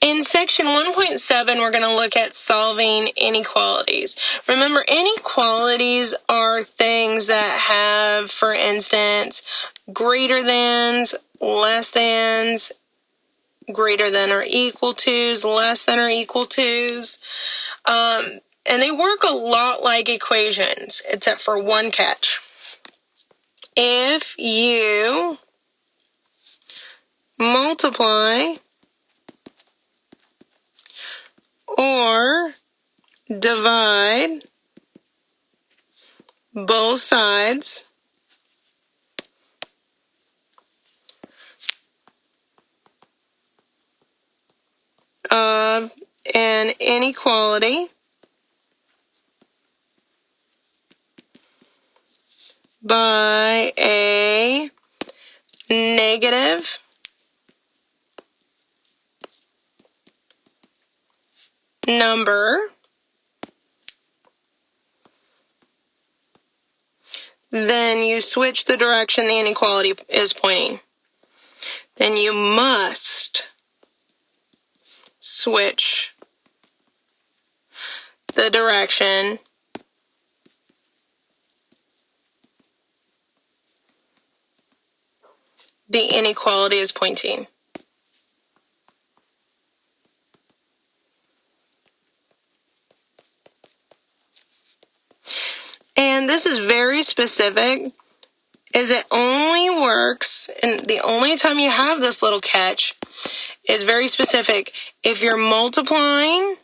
In section 1.7, we're going to look at solving inequalities. Remember, inequalities are things that have, for instance, greater thans, less thans, greater than or equal tos, less than or equal tos. And they work a lot like equations, except for one catch. If you multiply or divide both sides of an inequality by a negative number, then you switch the direction the inequality is pointing. Then you must switch the direction the inequality is pointing. And this is very specific, is it only works, and the only time you have this little catch is very specific, if you're multiplying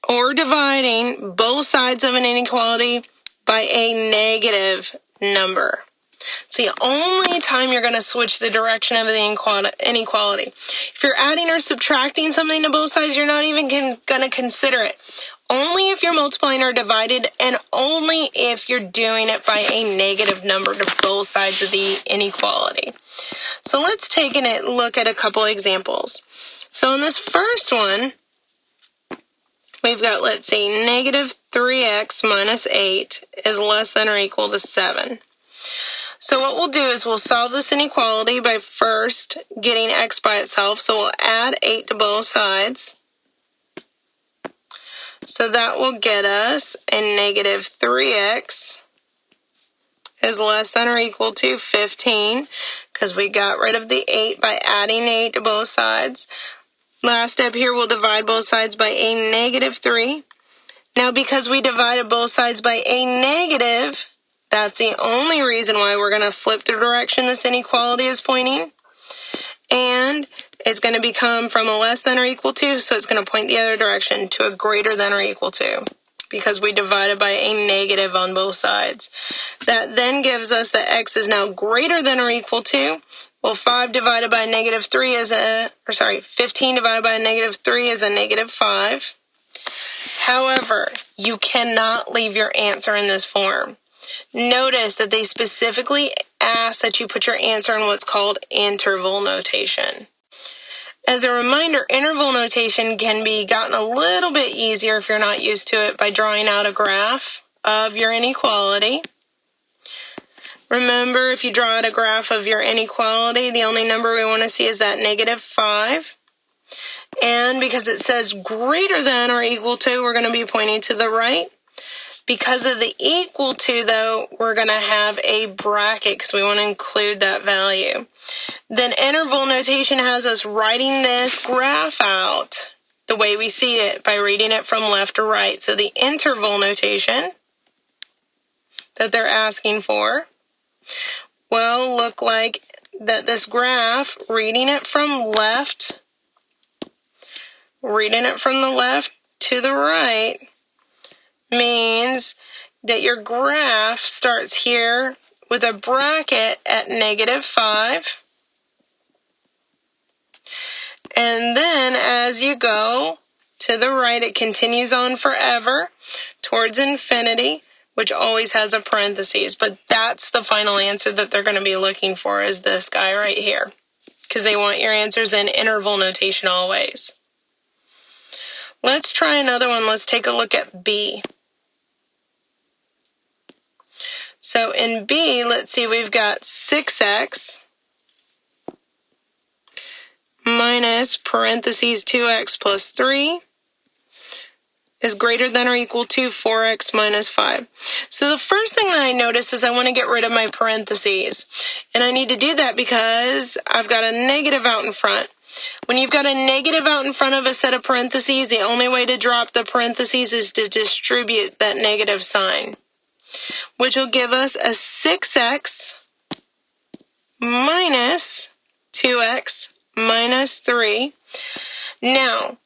or dividing both sides of an inequality by a negative number. It's the only time you're going to switch the direction of the inequality. If you're adding or subtracting something to both sides, you're not even going to consider it. Only if you're multiplying or divided, and only if you're doing it by a negative number to both sides of the inequality. So let's take a look at a couple examples. So in this first one, we've got, let's see, negative 3x minus 8 is less than or equal to 7. So what we'll do is we'll solve this inequality by first getting x by itself. So we'll add 8 to both sides. So that will get us a negative 3x is less than or equal to 15, because we got rid of the 8 by adding 8 to both sides. Last step here, we'll divide both sides by a negative 3. Now, because we divided both sides by a negative, that's the only reason why we're going to flip the direction this inequality is pointing. And it's going to become from a less than or equal to, so it's going to point the other direction to a greater than or equal to, because we divided by a negative on both sides. That then gives us that x is now greater than or equal to, well, 5 divided by negative 3 is 15 divided by negative 3 is a negative 5. However, you cannot leave your answer in this form. Notice that they specifically ask that you put your answer in what's called interval notation. As a reminder, interval notation can be gotten a little bit easier if you're not used to it by drawing out a graph of your inequality. Remember, if you draw out a graph of your inequality, the only number we want to see is that negative 5. And because it says greater than or equal to, we're going to be pointing to the right. Because of the equal to, though, we're going to have a bracket because we want to include that value. Then interval notation has us writing this graph out the way we see it by reading it from left to right. So the interval notation that they're asking for will look like that this graph, reading it from the left to the right, means that your graph starts here with a bracket at negative 5. And then as you go to the right, it continues on forever towards infinity, which always has a parentheses. But that's the final answer that they're going to be looking for, is this guy right here, because they want your answers in interval notation always. Let's try another one. Let's take a look at B. So in B, let's see, we've got 6x minus parentheses 2x plus 3 is greater than or equal to 4x minus 5. So the first thing that I notice is I want to get rid of my parentheses. And I need to do that because I've got a negative out in front. When you've got a negative out in front of a set of parentheses, the only way to drop the parentheses is to distribute that negative sign, which will give us a 6x minus 2x minus 3. Now,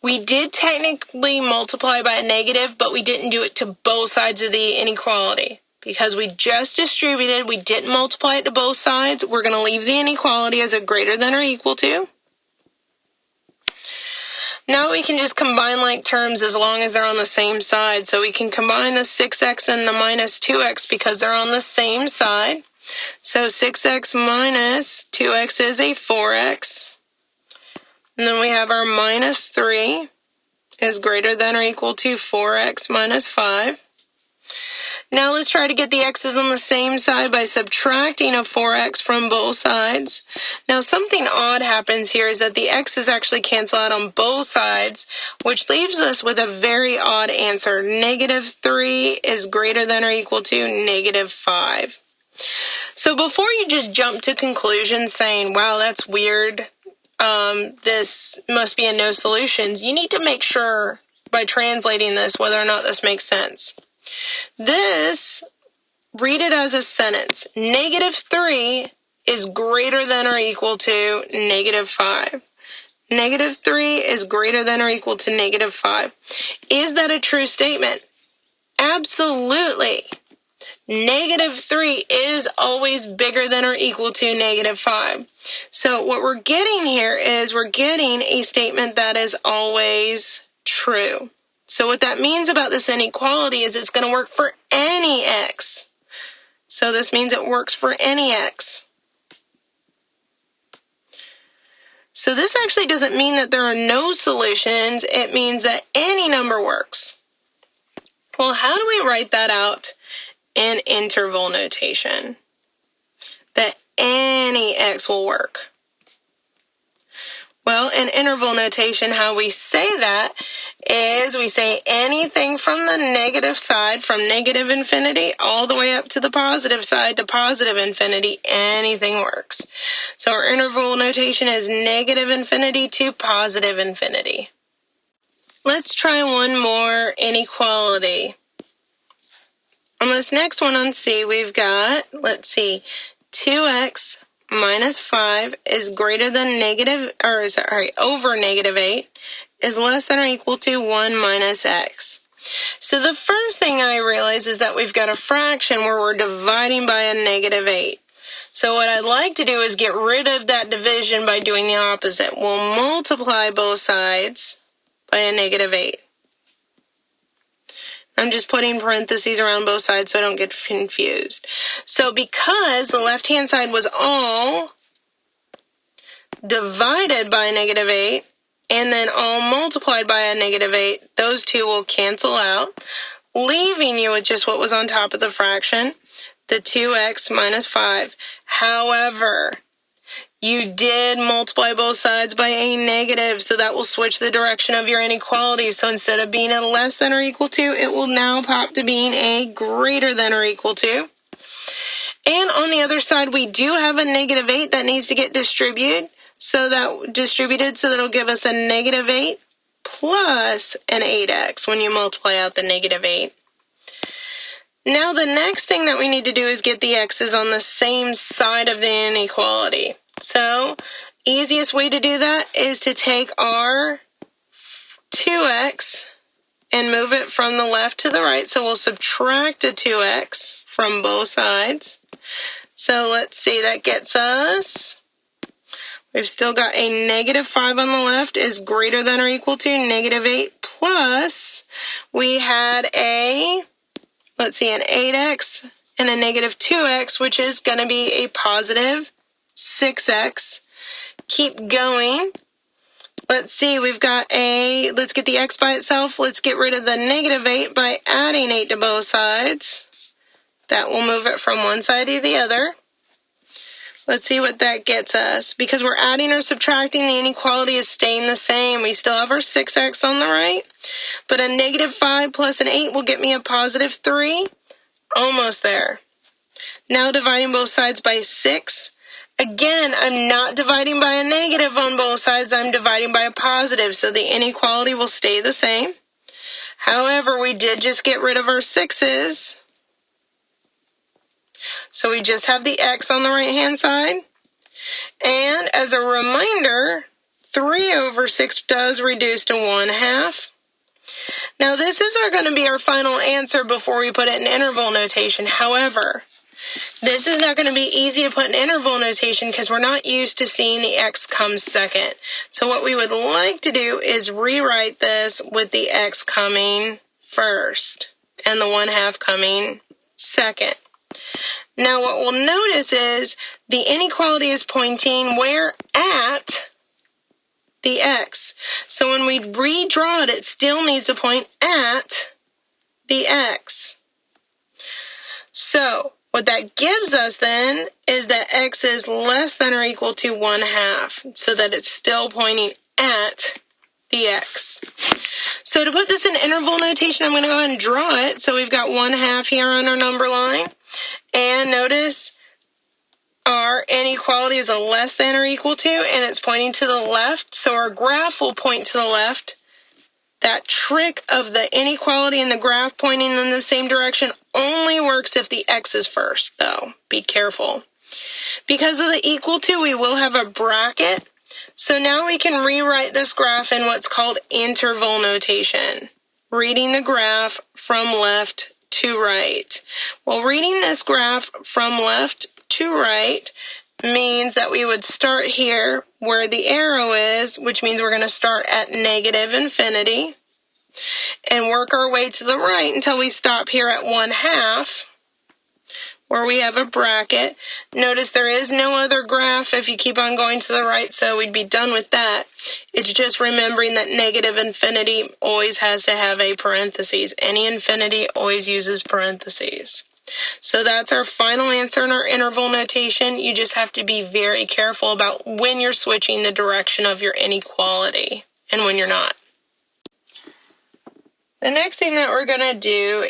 we did technically multiply by a negative, but we didn't do it to both sides of the inequality. Because we just distributed, we didn't multiply it to both sides, we're going to leave the inequality as a greater than or equal to. Now we can just combine like terms as long as they're on the same side. So we can combine the 6x and the minus 2x because they're on the same side. So 6x minus 2x is a 4x. And then we have our minus 3 is greater than or equal to 4x minus 5. Now let's try to get the x's on the same side by subtracting a 4x from both sides. Now something odd happens here is that the x's actually cancel out on both sides, which leaves us with a very odd answer. Negative 3 is greater than or equal to negative 5. So before you just jump to conclusions saying, wow, that's weird, this must be a no solutions, you need to make sure by translating this whether or not this makes sense. This, read it as a sentence. Negative 3 is greater than or equal to negative 5. Negative 3 is greater than or equal to negative 5. Is that a true statement? Absolutely. Negative 3 is always bigger than or equal to negative 5. So what we're getting here is we're getting a statement that is always true. So what that means about this inequality is it's going to work for any x. So this means it works for any x. So this actually doesn't mean that there are no solutions. It means that any number works. Well, how do we write that out in interval notation? That any x will work. Well, in interval notation, how we say that is we say anything from the negative side, from negative infinity, all the way up to the positive side to positive infinity, anything works. So our interval notation is negative infinity to positive infinity. Let's try one more inequality. On this next one on C, we've got, let's see, 2x minus 5 is greater than over negative 8 is less than or equal to 1 minus x. So the first thing I realize is that we've got a fraction where we're dividing by a negative 8. So what I'd like to do is get rid of that division by doing the opposite. We'll multiply both sides by a negative 8. I'm just putting parentheses around both sides so I don't get confused. So because the left-hand side was all divided by a negative 8 and then all multiplied by a negative 8, those two will cancel out, leaving you with just what was on top of the fraction, the 2x minus 5. However, you did multiply both sides by a negative, so that will switch the direction of your inequality. So instead of being a less than or equal to, it will now pop to being a greater than or equal to. And on the other side, we do have a negative 8 that needs to get distributed, so that'll give us a negative 8 plus an 8x when you multiply out the negative 8. Now the next thing that we need to do is get the x's on the same side of the inequality. So, easiest way to do that is to take our 2x and move it from the left to the right. So we'll subtract a 2x from both sides. So let's see, that gets us, we've still got a negative 5 on the left is greater than or equal to negative 8 plus, we had a, let's see, an 8x and a negative 2x, which is going to be a positive 6x. Keep going. Let's see, we've got let's get the x by itself. Let's get rid of the negative 8 by adding 8 to both sides. That will move it from one side to the other. Let's see what that gets us. Because we're adding or subtracting, the inequality is staying the same. We still have our 6x on the right, but a negative 5 plus an 8 will get me a positive 3. Almost there. Now dividing both sides by 6. Again, I'm not dividing by a negative on both sides. I'm dividing by a positive, so the inequality will stay the same. However, we did just get rid of our 6's. So we just have the x on the right-hand side. And as a reminder, 3 over 6 does reduce to 1/2. Now this isn't going to be our final answer before we put it in interval notation. However, this is not going to be easy to put in interval notation because we're not used to seeing the x come second. So what we would like to do is rewrite this with the x coming first and the 1/2 coming second. Now what we'll notice is the inequality is pointing where? At the x. So when we redraw it, it still needs to point at the x. So what that gives us then is that x is less than or equal to 1/2, so that it's still pointing at the x. So to put this in interval notation, I'm going to go ahead and draw it. So we've got 1/2 here on our number line. And notice our inequality is a less than or equal to, and it's pointing to the left, so our graph will point to the left. That trick of the inequality and the graph pointing in the same direction only works if the x is first, though. Be careful. Because of the equal to, we will have a bracket, so now we can rewrite this graph in what's called interval notation, reading the graph from left to right. Well, reading this graph from left to right means that we would start here where the arrow is, which means we're going to start at negative infinity and work our way to the right until we stop here at 1/2, where we have a bracket. Notice there is no other graph if you keep on going to the right, so we'd be done with that. It's just remembering that negative infinity always has to have a parentheses. Any infinity always uses parentheses. So that's our final answer in our interval notation. You just have to be very careful about when you're switching the direction of your inequality and when you're not. The next thing that we're going to do